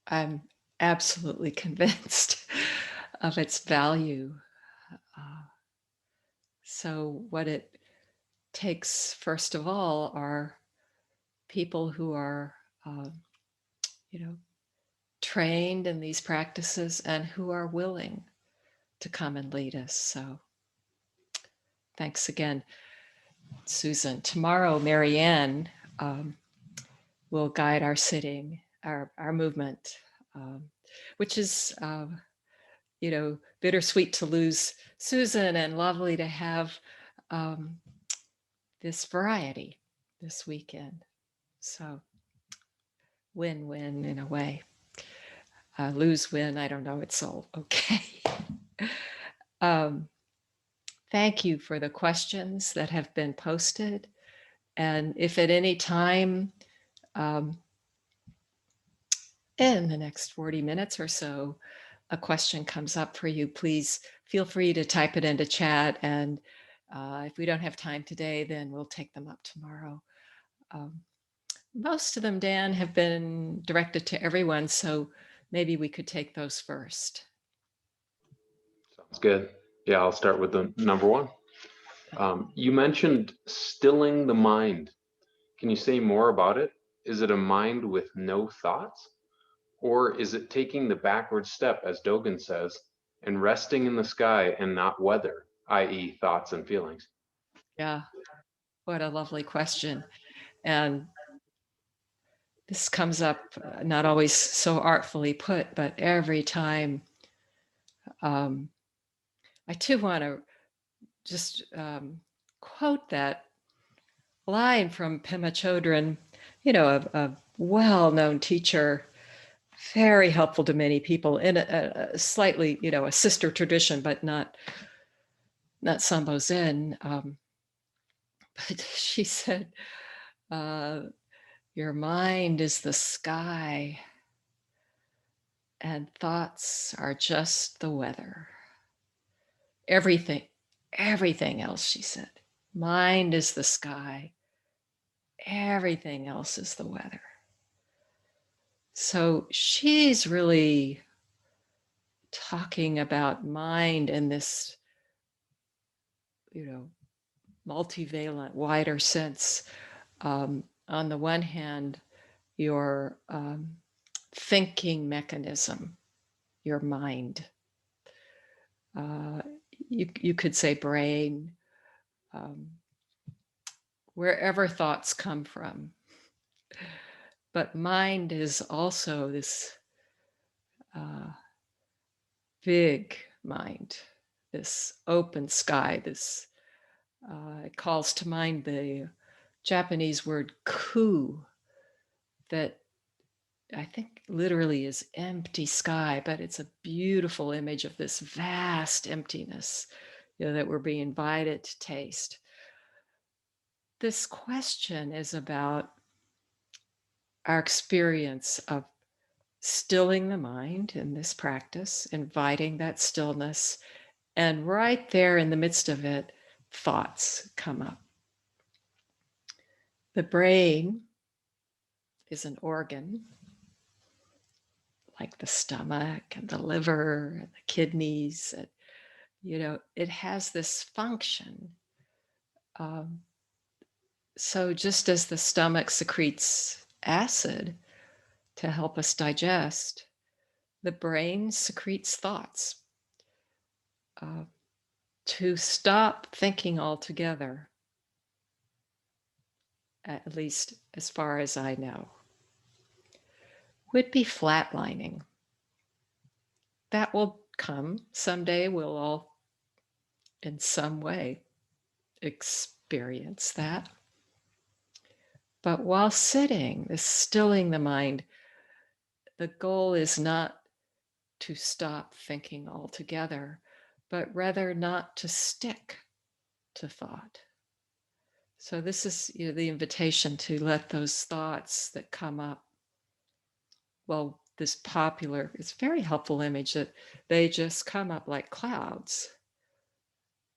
I'm absolutely convinced of its value. Uh, so what it takes, first of all, are people who are, uh, you know, trained in these practices and who are willing to come and lead us. So thanks again, Susan. Tomorrow, Marianne will guide our sitting, our movement, which is, bittersweet to lose Susan and lovely to have um, this variety this weekend. So win-win in a way. Lose win, I don't know, it's all okay. um, thank you for the questions that have been posted. And if at any time um, in the next 40 minutes or so, a question comes up for you, please feel free to type it into chat. And if we don't have time today, then we'll take them up tomorrow. Most of them, Dan, have been directed to everyone, so maybe we could take those first. Sounds good. Yeah, I'll start with the number one. You mentioned stilling the mind. Can you say more about it? Is it a mind with no thoughts? Or is it taking the backward step, as Dogen says, and resting in the sky and not weather, i.e., thoughts and feelings? Yeah, what a lovely question. And this comes up not always so artfully put, but every time. I too want to just quote that line from Pema Chodron, a well-known teacher, very helpful to many people in a slightly, a sister tradition, but not Sambo Zen. But she said, your mind is the sky and thoughts are just the weather. Everything else, she said. Mind is the sky. Everything else is the weather. So she's really talking about mind in this, multivalent, wider sense. On the one hand, your thinking mechanism, your mind. You could say brain, wherever thoughts come from. But mind is also this big mind, this open sky, it calls to mind the Japanese word ku, that I think literally is empty sky, but it's a beautiful image of this vast emptiness, that we're being invited to taste. This question is about our experience of stilling the mind in this practice, inviting that stillness, and right there in the midst of it, thoughts come up. The brain is an organ like the stomach and the liver and the kidneys. It has this function. So just as the stomach secretes acid to help us digest, the brain secretes thoughts to stop thinking altogether, at least as far as I know, would be flatlining. That will come someday. We'll all, in some way, experience that. But while sitting, this stilling the mind, the goal is not to stop thinking altogether, but rather not to stick to thought. So this is the invitation to let those thoughts that come up, well, this popular, it's very helpful image that they just come up like clouds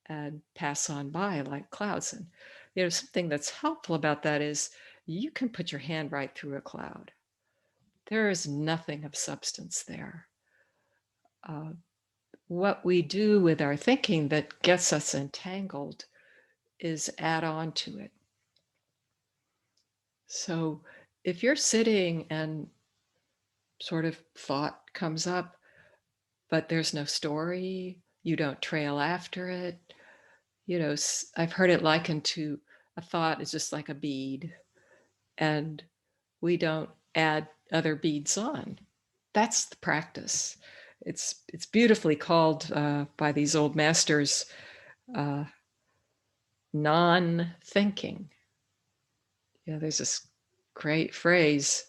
and pass on by like clouds. And something that's helpful about that is you can put your hand right through a cloud. There is nothing of substance there. What we do with our thinking that gets us entangled is add on to it. So if you're sitting and sort of thought comes up, but there's no story, you don't trail after it, I've heard it likened to a thought is just like a bead, and we don't add other beads on. That's the practice. It's beautifully called by these old masters uh, non-thinking. There's this great phrase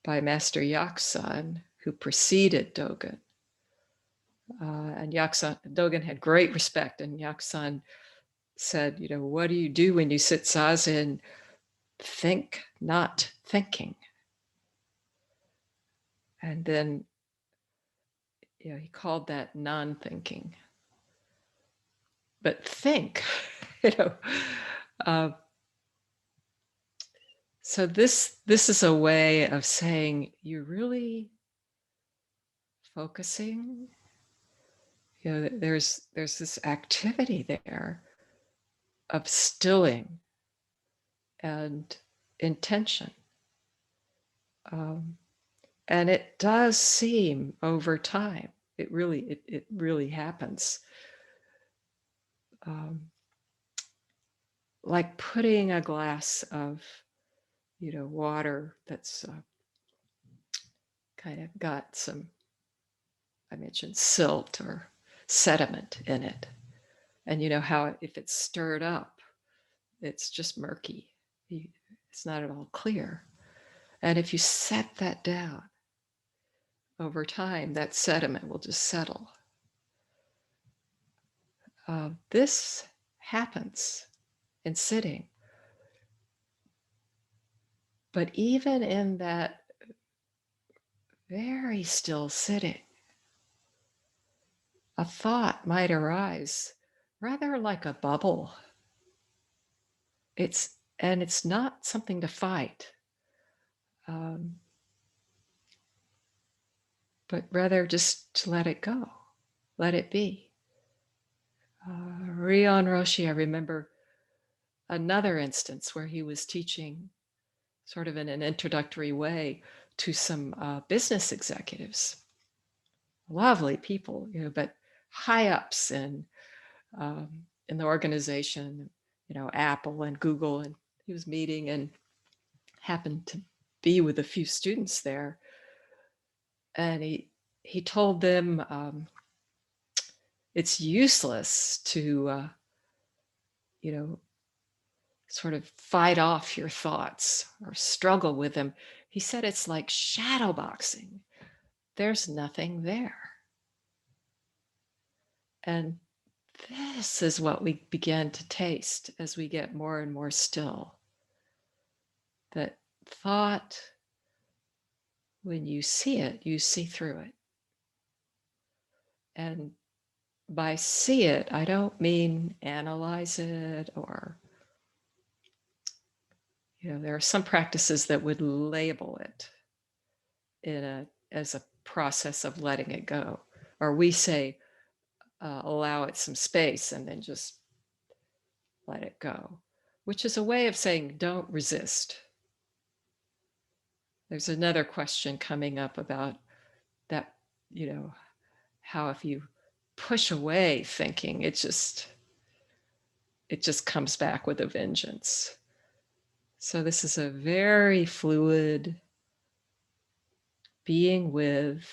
by Master Yaksan, who preceded Dogen. And Dogen had great respect, and Yaksan said, what do you do when you sit zazen? Think, not thinking. And then, he called that non-thinking. But think, you know. So this is a way of saying you're really focusing. There's this activity there of stilling and intention. And it does seem over time, it really happens. Like putting a glass of, water that's kind of got some, I mentioned silt or sediment in it. And you know how if it's stirred up, it's just murky. It's not at all clear. And if you set that down, over time, that sediment will just settle. This happens in sitting. But even in that very still sitting, a thought might arise rather like a bubble. It's not something to fight, but rather just to let it go, let it be. Rion Roshi, I remember another instance where he was teaching sort of in an introductory way to some business executives, lovely people, but high ups in the organization, Apple and Google, and he was meeting and happened to be with a few students there, and he told them it's useless to sort of fight off your thoughts or struggle with them. He said it's like shadow boxing. There's nothing there. And this is what we begin to taste as we get more and more still. That thought, when you see it, you see through it. And by see it, I don't mean analyze it or, there are some practices that would label it as a process of letting it go. Or we say, allow it some space and then just let it go, which is a way of saying don't resist. There's another question coming up about that, how if you push away thinking, it just comes back with a vengeance. So this is a very fluid being with,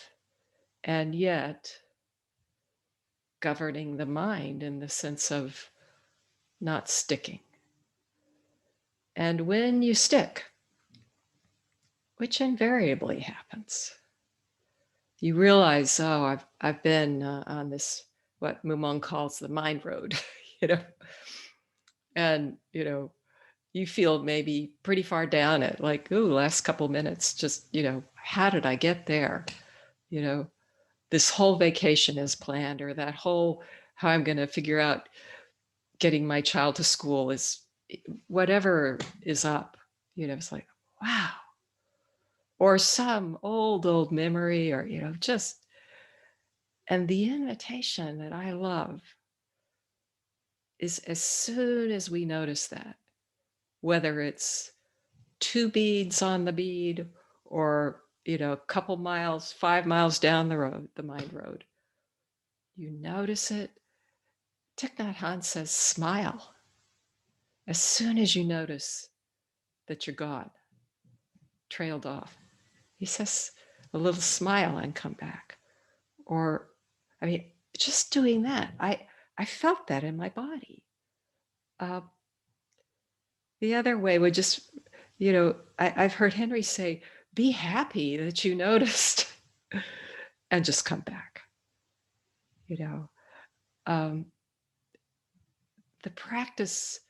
and yet governing the mind in the sense of not sticking. And when you stick, which invariably happens, you realize, oh, I've been on this, what Mumon calls the mind road, and, you feel maybe pretty far down it, like, ooh, last couple minutes, just, how did I get there? This whole vacation is planned, or that whole, how I'm going to figure out getting my child to school is, whatever is up, it's like, wow, or some old memory, or, just, and the invitation that I love is as soon as we notice that, whether it's 2 beads on the bead or, a couple miles, 5 miles down the road, the mind road, you notice it. Thich Nhat Hanh says, smile. As soon as you notice that you're gone, trailed off, he says, a little smile and come back. Or, I mean, just doing that, I felt that in my body. The other way would just, I've heard Henry say, be happy that you noticed and just come back. Um, the practice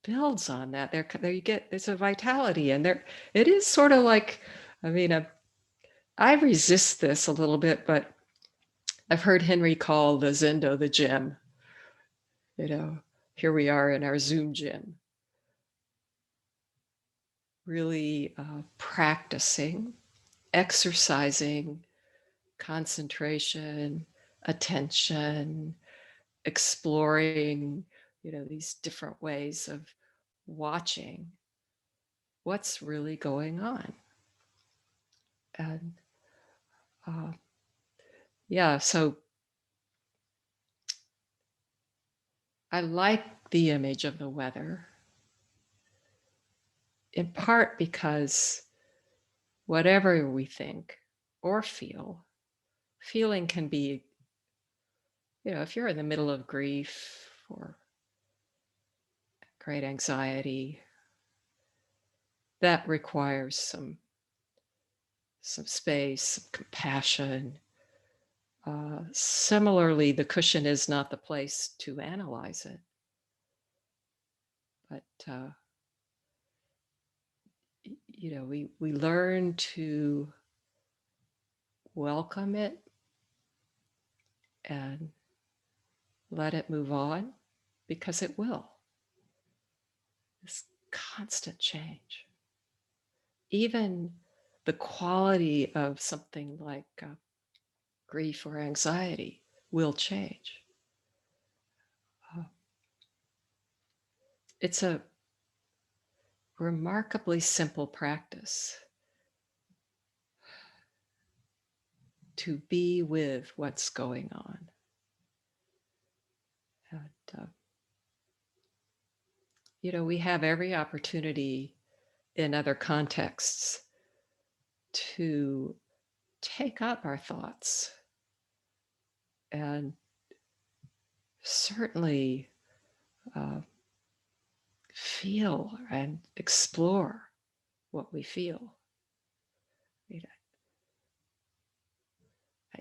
builds on that. There you get, there's a vitality, and there it is sort of like, I resist this a little bit, but I've heard Henry call the Zendo the gym. Here we are in our Zoom gym, really practicing, exercising concentration, attention, exploring, these different ways of watching what's really going on. And yeah, so I like the image of the weather, in part because whatever we think or feel, feeling can be, if you're in the middle of grief or great anxiety, that requires some space, some compassion. Similarly, the cushion is not the place to analyze it, but we learn to welcome it and let it move on, because it will. This constant change. Even the quality of something like grief or anxiety will change. It's a remarkably simple practice to be with what's going on. And, we have every opportunity in other contexts to take up our thoughts and certainly feel and explore what we feel.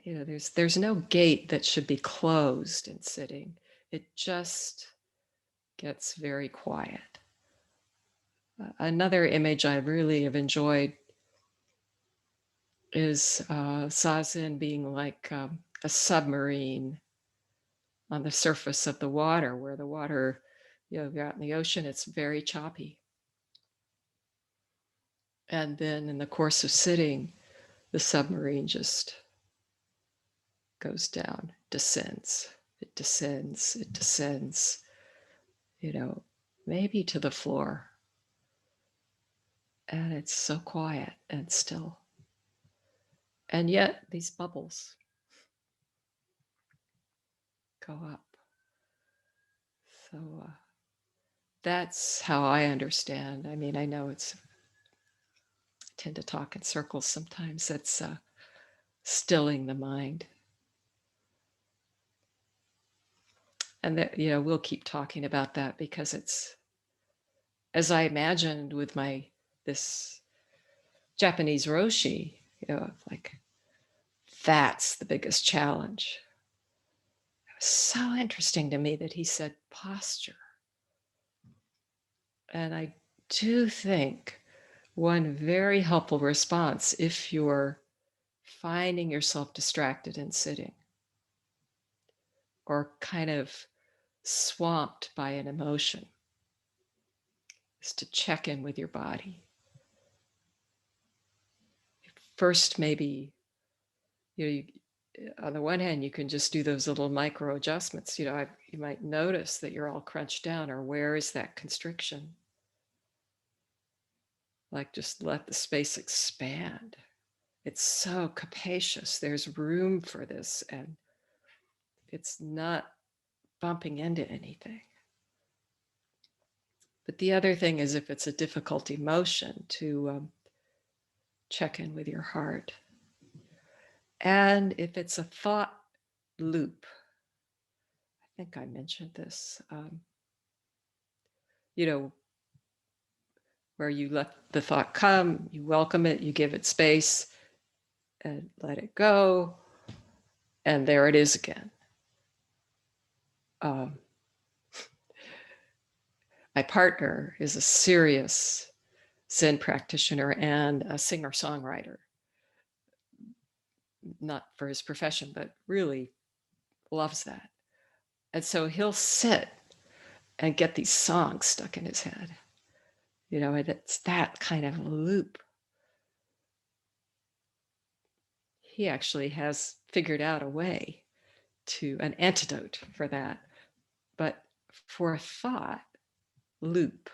There's no gate that should be closed in sitting. It just gets very quiet. Another image I really have enjoyed is Zazen being like a submarine on the surface of the water, where the water, you're out in the ocean, it's very choppy. And then in the course of sitting, the submarine just goes down, descends. It descends, it descends, maybe to the floor. And it's so quiet and still. And yet these bubbles go up. So that's how I understand. I mean, I know I tend to talk in circles sometimes. That's stilling the mind. And that, we'll keep talking about that, because it's, as I imagined with this Japanese Roshi, like, that's the biggest challenge. It was so interesting to me that he said posture. And I do think one very helpful response, if you're finding yourself distracted in sitting or kind of swamped by an emotion, is to check in with your body. first, maybe, on the one hand, you can just do those little micro adjustments. You might notice that you're all crunched down, or where is that constriction? Like, just let the space expand. It's so capacious. There's room for this, and it's not bumping into anything. But the other thing is, if it's a difficult emotion, to check in with your heart. And if it's a thought loop, I think I mentioned this, where you let the thought come, you welcome it, you give it space, and let it go, and there it is again. My partner is a serious Zen practitioner and a singer-songwriter, not for his profession, but really loves that. And so he'll sit and get these songs stuck in his head. And it's that kind of loop. He actually has figured out a way an antidote for that. But for a thought loop,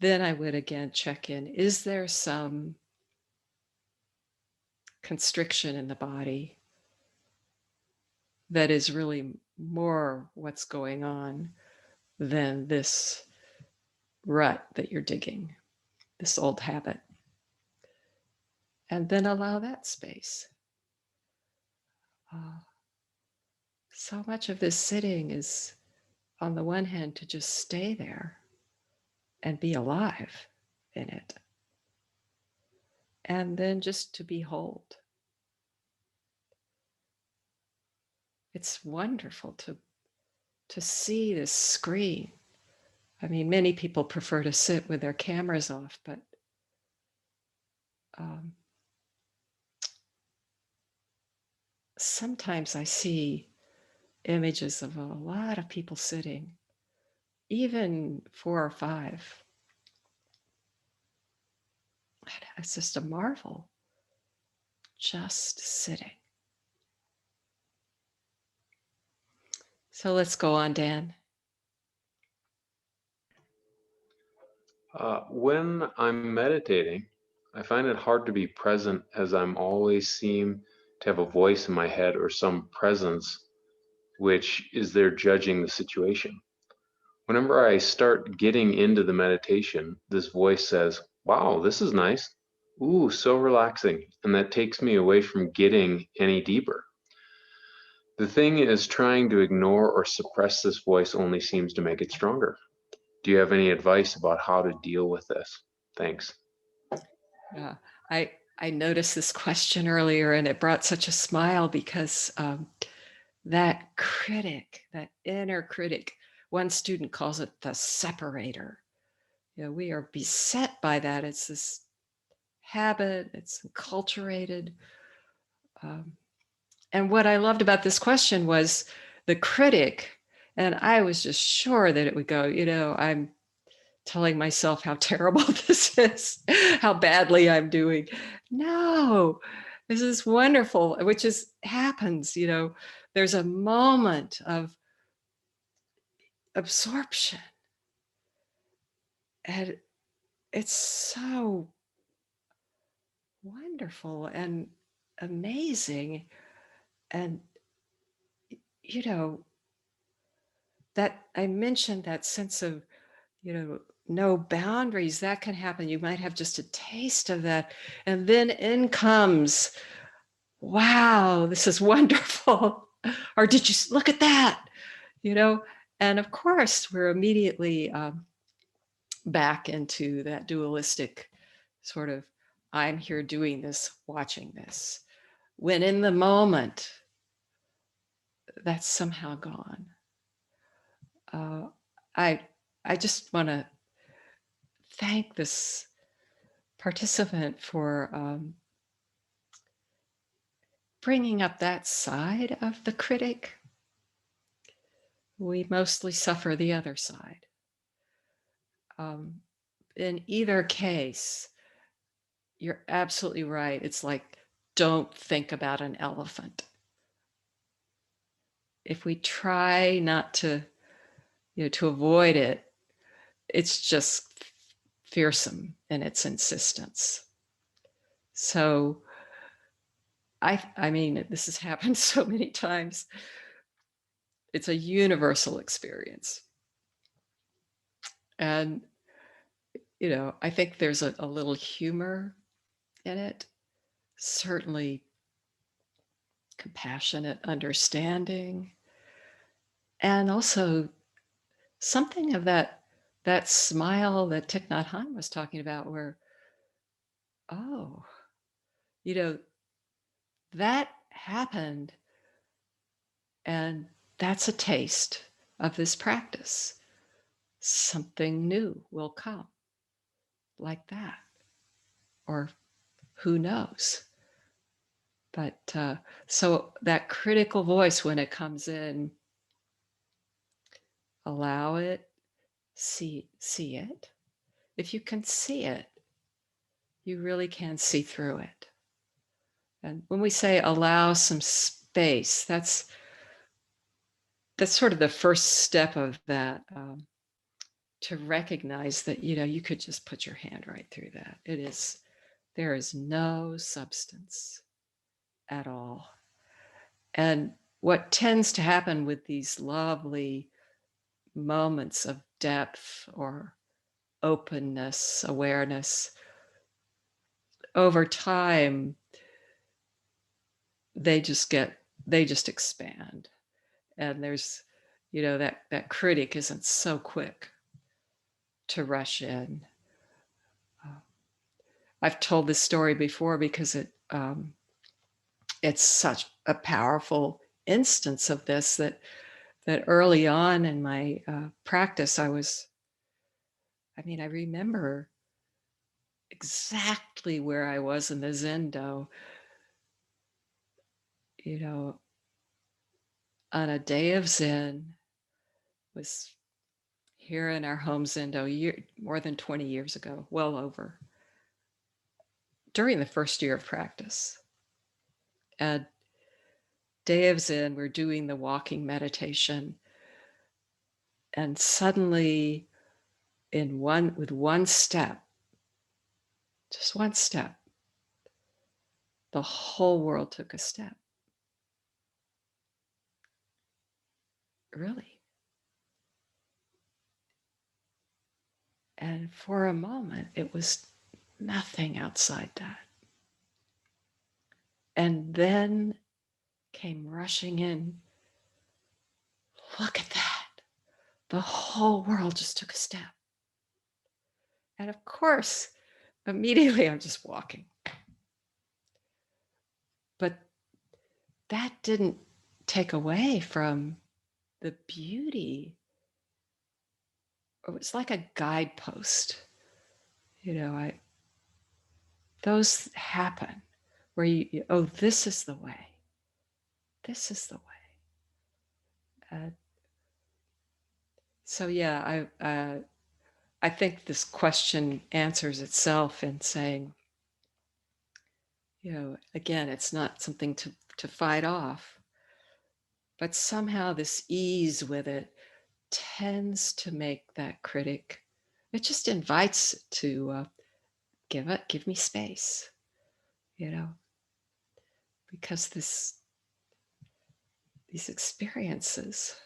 then I would again check in. Is there some constriction in the body that is really more what's going on than this rut that you're digging, this old habit? And then allow that space. So much of this sitting is, on the one hand, to just stay there and be alive in it. And then just to behold. It's wonderful to see this screen. I mean, many people prefer to sit with their cameras off, but sometimes I see images of a lot of people sitting, even 4 or 5. It's just a marvel, just sitting. So let's go on, Dan. When I'm meditating, I find it hard to be present, as I'm always seem to have a voice in my head or some presence which is there judging the situation. Whenever I start getting into the meditation, this voice says, "Wow, this is nice. Ooh, so relaxing." And that takes me away from getting any deeper. The thing is, trying to ignore or suppress this voice only seems to make it stronger. Do you have any advice about how to deal with this? Thanks. Yeah, I noticed this question earlier, and it brought such a smile because that critic, that inner critic, one student calls it the separator. We are beset by that. It's this habit, it's enculturated. And what I loved about this question was the critic, and I was just sure that it would go, I'm telling myself how terrible this is, how badly I'm doing. No, this is wonderful, which happens, there's a moment of absorption. And it's so wonderful and amazing. And, that I mentioned that sense of, no boundaries, that can happen. You might have just a taste of that. And then in comes, wow, this is wonderful. Or did you look at that? And of course, we're immediately back into that dualistic sort of, I'm here doing this, watching this. When in the moment, that's somehow gone. I just want to thank this participant for bringing up that side of the critic. We mostly suffer the other side. In either case, you're absolutely right. It's like, don't think about an elephant. If we try not to, to avoid it, it's just fearsome in its insistence. So I mean, this has happened so many times. It's a universal experience. And, I think there's a little humor in it, certainly compassionate understanding, and also something of that smile that Thich Nhat Hanh was talking about, where, oh, you know, that happened, and that's a taste of this practice. Something new will come like that, or who knows? But so that critical voice, when it comes in, allow it, see it. If you can see it, you really can see through it. And when we say allow some space, that's sort of the first step of that, to recognize that, you could just put your hand right through that. There is no substance at all. And what tends to happen with these lovely moments of depth or openness, awareness, over time, they just expand. And there's, that critic isn't so quick to rush in. I've told this story before because it's such a powerful instance of this, that early on in my practice, I remember exactly where I was in the Zendo, on a day of Zen. Was here in our home Zendo more than 20 years ago, well over, during the first year of practice. At day of Zen, we're doing the walking meditation, and suddenly, with one step, just one step, the whole world took a step. Really. And for a moment, it was nothing outside that. And then came rushing in, look at that. The whole world just took a step. And of course, immediately I'm just walking. But that didn't take away from the beauty. It was like a guidepost. Those happen where oh, this is the way. This is the way. So yeah, I think this question answers itself in saying, again, it's not something to fight off, but somehow this ease with it tends to make that critic, it just invites it to give me space, because these experiences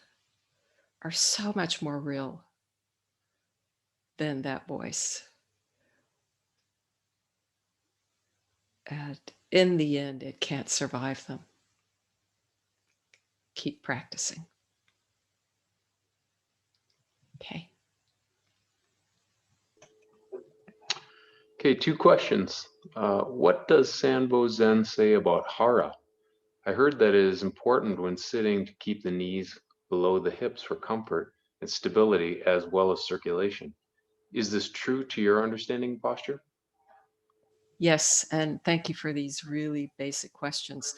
are so much more real than that voice. And in the end, it can't survive them. Keep practicing. Okay. Okay, two questions. What does Sanbo Zen say about hara? I heard that it is important when sitting to keep the knees below the hips for comfort and stability as well as circulation. Is this true to your understanding posture? Yes, and thank you for these really basic questions.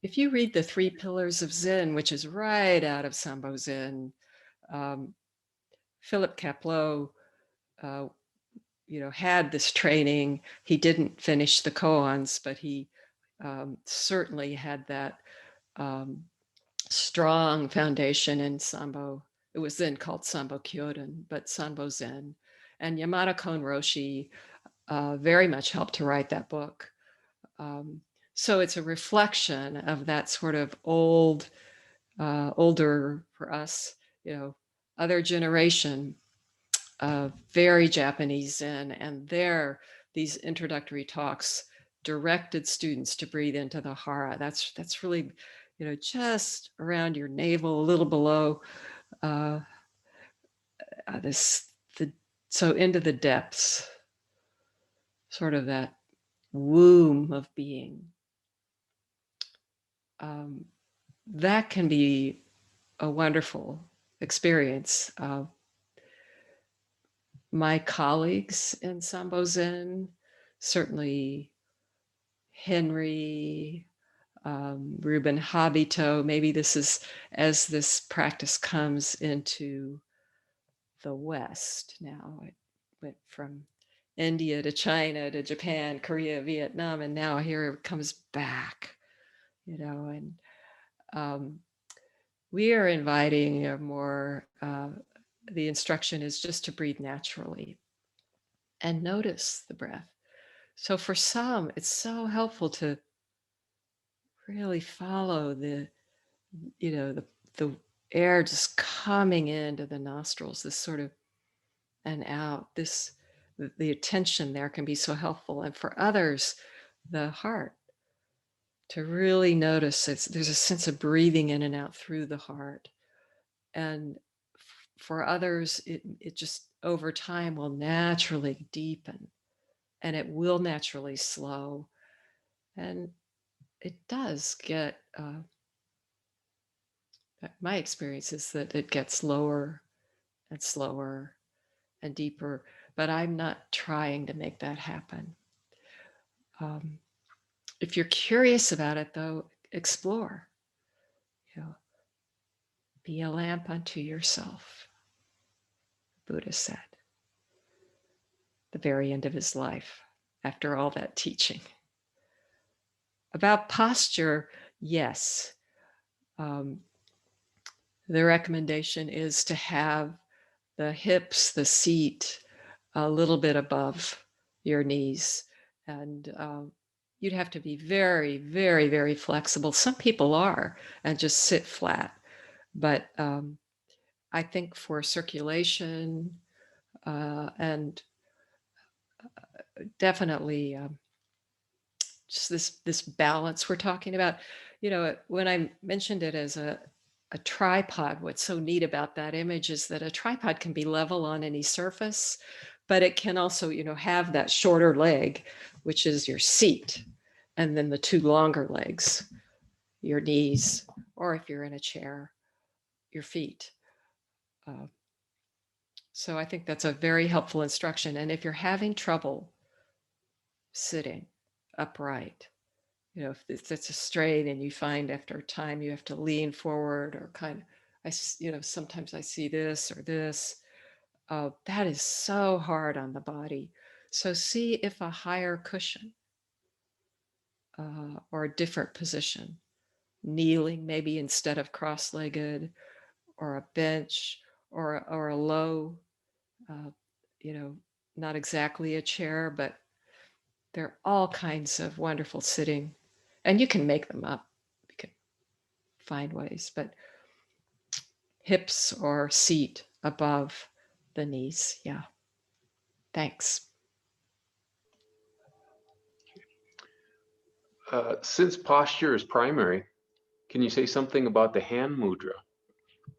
If you read the Three Pillars of Zen, which is right out of Sambo Zen, Philip Kapleau had this training. He didn't finish the koans, but he certainly had that strong foundation in Sambo. It was then called Sambo Kyodan, but Sambo Zen. And Yamada Kon Roshi very much helped to write that book. So it's a reflection of that sort of older for us, other generation, very Japanese Zen, and these introductory talks directed students to breathe into the hara. That's really, just around your navel, a little below uh, so into the depths, sort of that womb of being. That can be a wonderful experience. My colleagues in Sambo Zen, certainly Henry, Ruben Habito, maybe this is as this practice comes into the West now. It went from India to China to Japan, Korea, Vietnam, and now here it comes back, and we are inviting a more, the instruction is just to breathe naturally and notice the breath. So for some, it's so helpful to really follow the air just coming into the nostrils, this sort of, and out. The attention there can be so helpful. And for others, the heart, to really notice there's a sense of breathing in and out through the heart. And for others, it just over time will naturally deepen, and it will naturally slow. And it does get, my experience is that it gets lower and slower and deeper, but I'm not trying to make that happen. If you're curious about it, though, explore. Be a lamp unto yourself, Buddha said, the very end of his life, after all that teaching. About posture, yes. The recommendation is to have the hips, the seat, a little bit above your knees. And you'd have to be very, very, very flexible. Some people are and just sit flat. But I think for circulation and definitely just this balance we're talking about, when I mentioned it as a tripod, what's so neat about that image is that a tripod can be level on any surface, but it can also, have that shorter leg, which is your seat, and then the two longer legs, your knees, or if you're in a chair, your feet. So I think that's a very helpful instruction. And if you're having trouble sitting upright, if it's a straight and you find after a time you have to lean forward or kind of, sometimes I see this or this, that is so hard on the body. So see if a higher cushion or a different position, kneeling maybe instead of cross-legged, or a bench, or a low, not exactly a chair, but there are all kinds of wonderful sitting, and you can make them up. You can find ways, but hips or seat above the knees. Yeah. Thanks. Since posture is primary, can you say something about the hand mudra?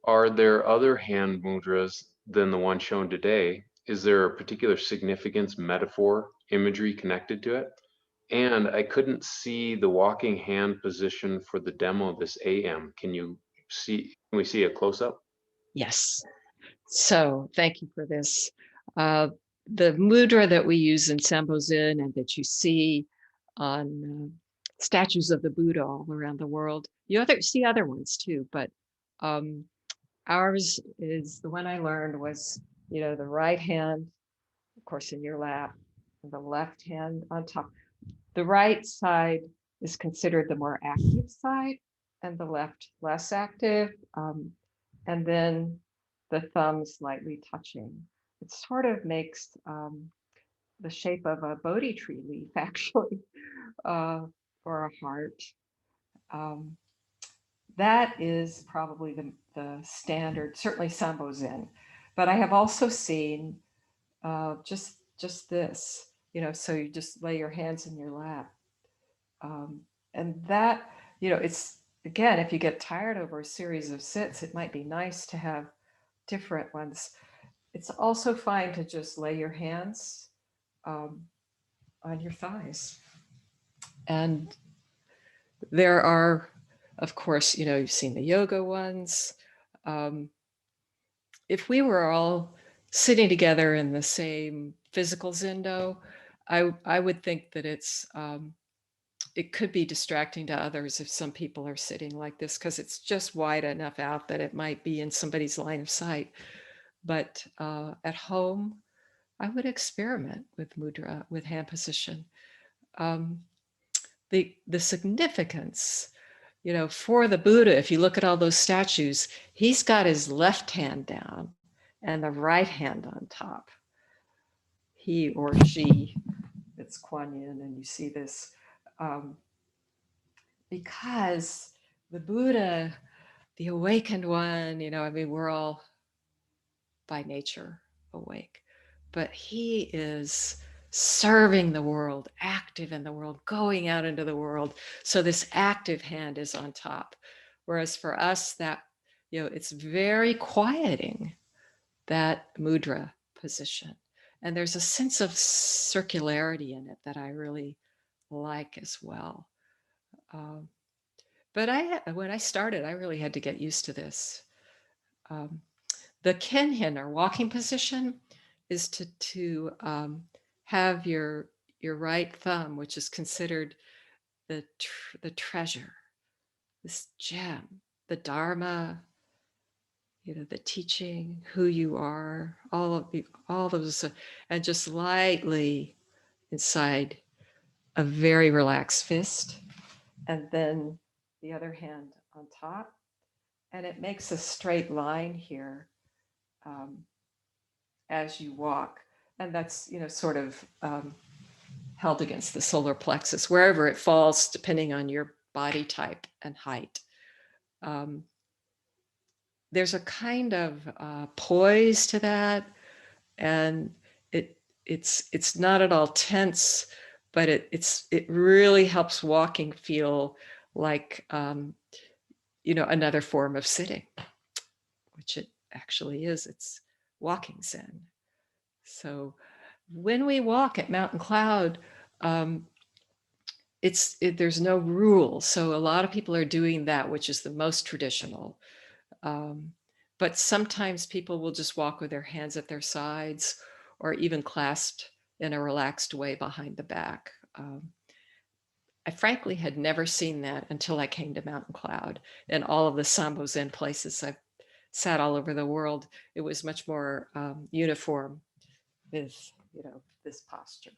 Are there other hand mudras than the one shown today? Is there a particular significance, metaphor, imagery connected to it? And I couldn't see the walking hand position for the demo this AM. Can we see a close-up? Yes. So thank you for this. The mudra that we use in Sambo Zen and that you see on statues of the Buddha all around the world, you see other ones too, but ours is the one I learned was, the right hand course, in your lap, and the left hand on top. The right side is considered the more active side, and the left less active. And then the thumb slightly touching. It sort of makes the shape of a Bodhi tree leaf, actually, or a heart. Um, that is probably the standard, certainly Sambo Zen. But I have also seen just this, so you just lay your hands in your lap. And that, it's, again, if you get tired over a series of sits, it might be nice to have different ones. It's also fine to just lay your hands on your thighs. And there are, of course, you've seen the yoga ones. If we were all sitting together in the same physical zendo, I would think that it could be distracting to others if some people are sitting like this, because it's just wide enough out that it might be in somebody's line of sight. But at home, I would experiment with mudra, with hand position. The significance, for the Buddha, if you look at all those statues, he's got his left hand down and the right hand on top. He or she, it's Kuan Yin, and you see this because the Buddha, the awakened one, we're all by nature awake, but he is serving the world, active in the world, going out into the world. So this active hand is on top. Whereas for us, that, it's very quieting, that mudra position. And there's a sense of circularity in it that I really like as well. But when I started, I really had to get used to this. The kenhin, or walking position, is to have your right thumb, which is considered the treasure, this gem, the dharma, the teaching, who you are, all those, and just lightly inside a very relaxed fist, and then the other hand on top, and it makes a straight line here as you walk, and that's sort of held against the solar plexus wherever it falls, depending on your body type and height. There's a kind of poise to that, and it's not at all tense, but it really helps walking feel like another form of sitting, which it actually is. It's walking Zen. So when we walk at Mountain Cloud, there's no rule. So a lot of people are doing that, which is the most traditional. But sometimes people will just walk with their hands at their sides, or even clasped in a relaxed way behind the back. I frankly had never seen that until I came to Mountain Cloud. And all of the Sambo Zen places I've sat all over the world, it was much more uniform with this posture.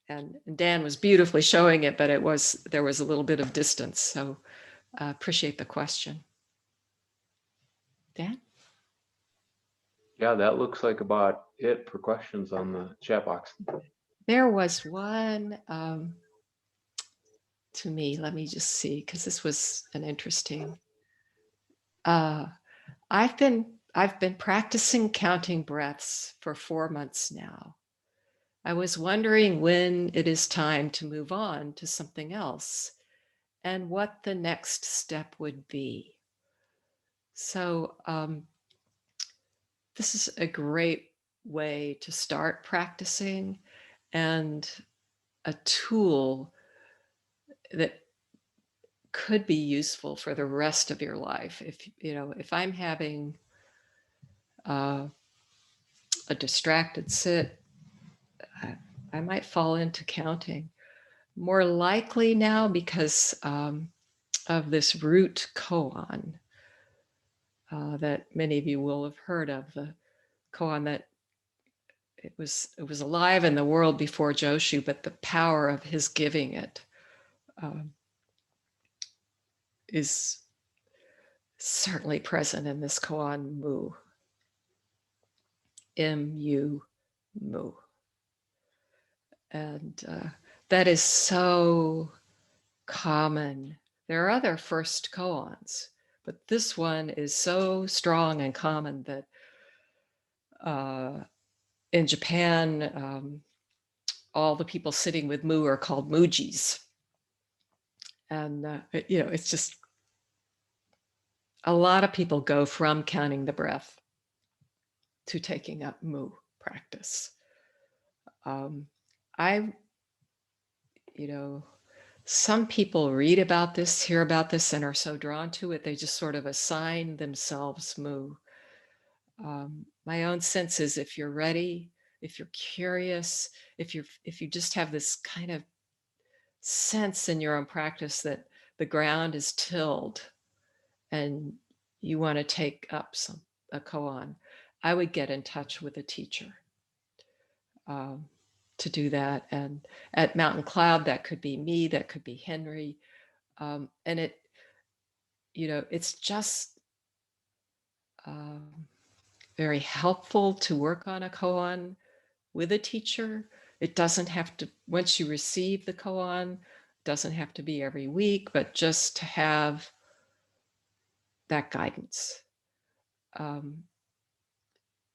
And Dan was beautifully showing it, but there was a little bit of distance. So appreciate the question. Dan? Yeah, that looks like about it for questions on the chat box. There was one to me. Let me just see, because this was an interesting. I've been practicing counting breaths for 4 months now. I was wondering when it is time to move on to something else and what the next step would be. So this is a great way to start practicing, and a tool that could be useful for the rest of your life. If I'm having a distracted sit, I might fall into counting. More likely now because of this root koan that many of you will have heard of, the koan that it was alive in the world before Joshu, but the power of his giving it is certainly present in this koan mu. M-U, mu. And that is so common. There are other first koans, but this one is so strong and common that in Japan, all the people sitting with mu are called mujis. And, it's just a lot of people go from counting the breath to taking up mu practice. Some people read about this, hear about this, and are so drawn to it, they just sort of assign themselves mu. My own sense is if you're ready, if you're curious, if you just have this kind of sense in your own practice that the ground is tilled and you want to take up a koan, I would get in touch with a teacher to do that. And at Mountain Cloud, that could be me, that could be Henry. And it's just very helpful to work on a koan with a teacher. It doesn't have to, once you receive the koan, doesn't have to be every week, but just to have that guidance.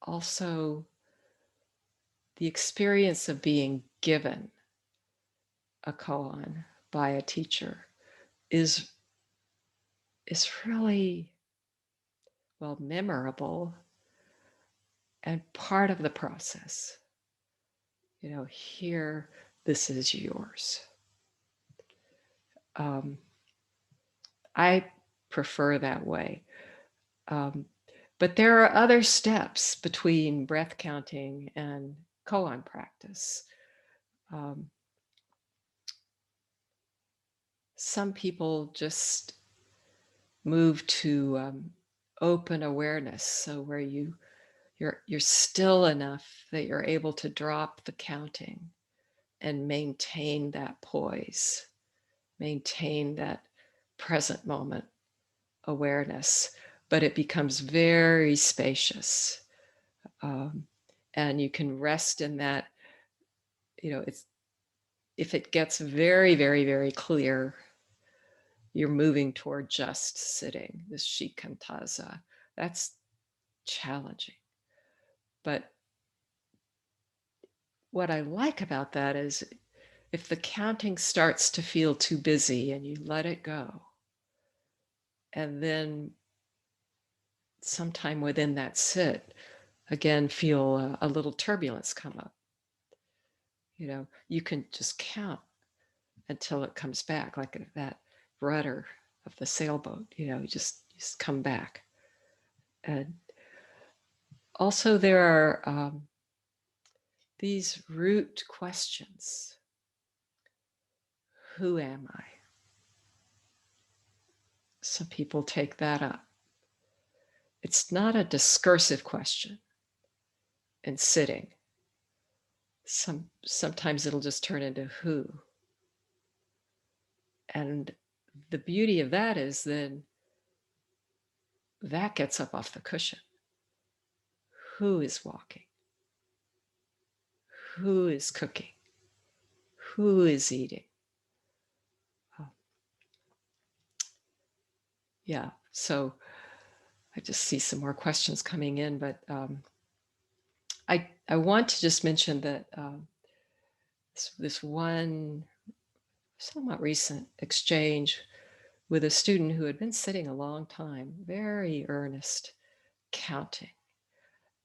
Also, the experience of being given a koan by a teacher is really, well, memorable and part of the process. Here, this is yours. I prefer that way. But there are other steps between breath counting and koan practice. Some people just move to open awareness, so where you're still enough that you're able to drop the counting and maintain that poise, maintain that present moment awareness, but it becomes very spacious. And you can rest in that. If it gets very, very, very clear, you're moving toward just sitting, this shikantaza. That's challenging. But what I like about that is if the counting starts to feel too busy and you let it go, and then sometime within that sit, again, feel a little turbulence come up. You can just count until it comes back, like that rudder of the sailboat, you just come back. And also there are these root questions. Who am I? Some people take that up. It's not a discursive question in sitting. Sometimes it'll just turn into who. And the beauty of that is then that gets up off the cushion. Who is walking? Who is cooking? Who is eating? Yeah, so I just see some more questions coming in, but I want to just mention that this one somewhat recent exchange with a student who had been sitting a long time, very earnest, counting.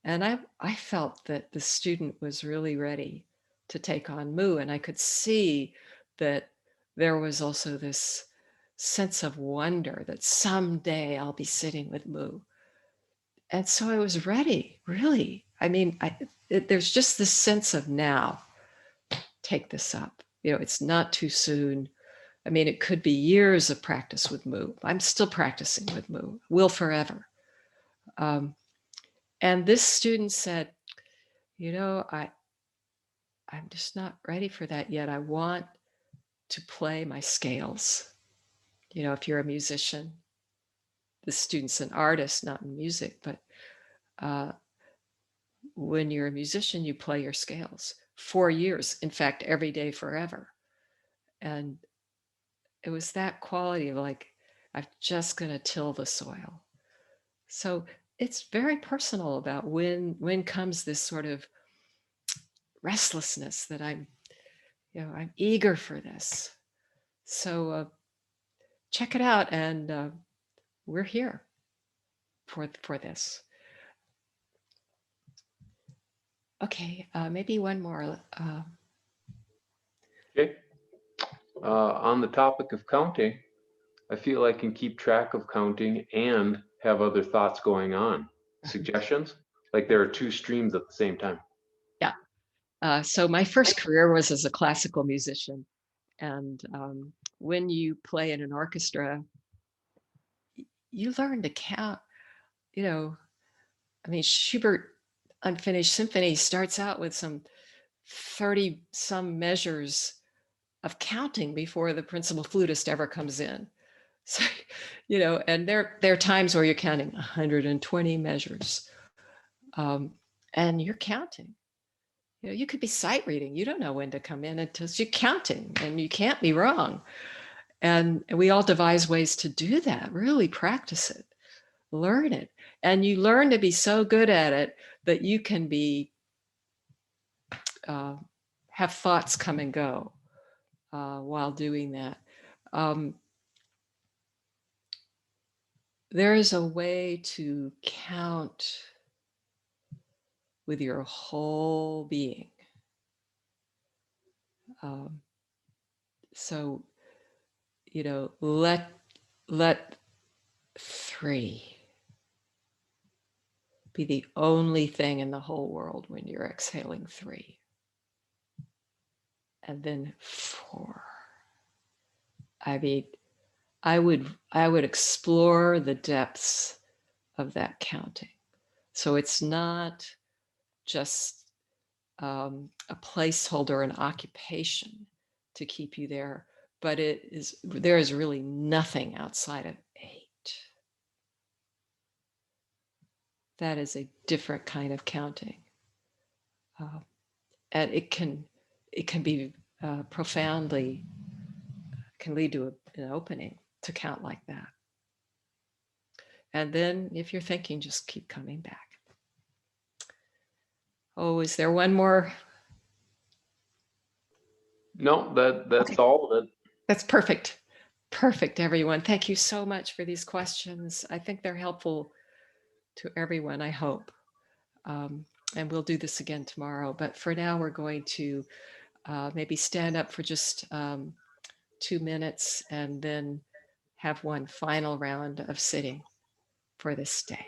And I felt that the student was really ready to take on mu. And I could see that there was also this sense of wonder that someday I'll be sitting with mu. And so I was ready, really. I mean, there's just this sense of now, take this up. It's not too soon. I mean, it could be years of practice with mu. I'm still practicing with mu, will forever. And this student said, I'm just not ready for that yet. I want to play my scales. If you're a musician, the student's an artist, not in music, but when you're a musician, you play your scales 4 years, in fact, every day forever. And it was that quality of like, I'm just going to till the soil. So it's very personal about when comes this sort of restlessness that I'm eager for this. So check it out, and we're here for this. Okay, maybe one more. Okay. On the topic of counting, I feel I can keep track of counting and have other thoughts going on. Suggestions? Like there are two streams at the same time. Yeah. So my first career was as a classical musician. And when you play in an orchestra, you learn to count. Schubert Unfinished Symphony starts out with some 30 some measures of counting before the principal flutist ever comes in. So, and there are times where you're counting 120 measures, and you're counting. You could be sight reading. You don't know when to come in until you're counting, and you can't be wrong. And we all devise ways to do that. Really practice it, learn it, and you learn to be so good at it that you can be have thoughts come and go while doing that. There is a way to count with your whole being. So, let 3 be the only thing in the whole world when you're exhaling 3. And then 4. I would explore the depths of that counting. So it's not just a placeholder, an occupation to keep you there, but there is really nothing outside of 8. That is a different kind of counting, and it can be profoundly, can lead to an opening to count like that. And then if you're thinking, just keep coming back. Oh, is there one more? No, that's okay. All. That's perfect. Perfect, everyone. Thank you so much for these questions. I think they're helpful to everyone, I hope. And we'll do this again tomorrow. But for now, we're going to maybe stand up for just 2 minutes and then have one final round of sitting for this day.